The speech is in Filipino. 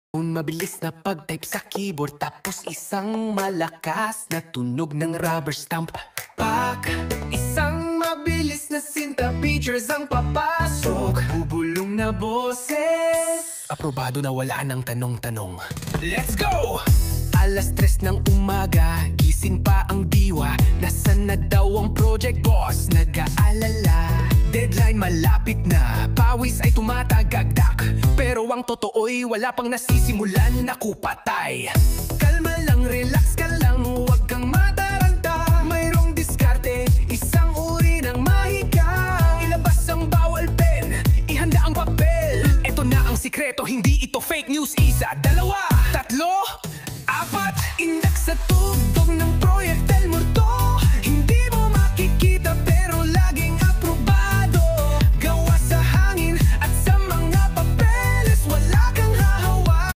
Mabilis na pag-type sa keyboard, tapos isang malakas na tunog ng rubber stamp. Pak! Isang mabilis na sinta, pictures ang papasok. Bubulong na boses, aprobado na wala ng tanong-tanong. Let's go! Alas 3 ng umaga, gising pa ang diwa. Nasaan na daw ang project boss? Nag-aalala. Deadline malapit na, pawis ay tumatagagdak. Pero ang totoo'y wala pang nasisimulan. Naku, patay. Kalma lang, relax ka lang, huwag kang mataranta. Mayroong diskarte, isang uri ng mahika. Ilabas ang bawal pen, ihanda ang papel. Ito na ang sikreto, hindi ito fake news. Isa, dalawa, tatlo, apat. Indak sa tugtog ng proyekte.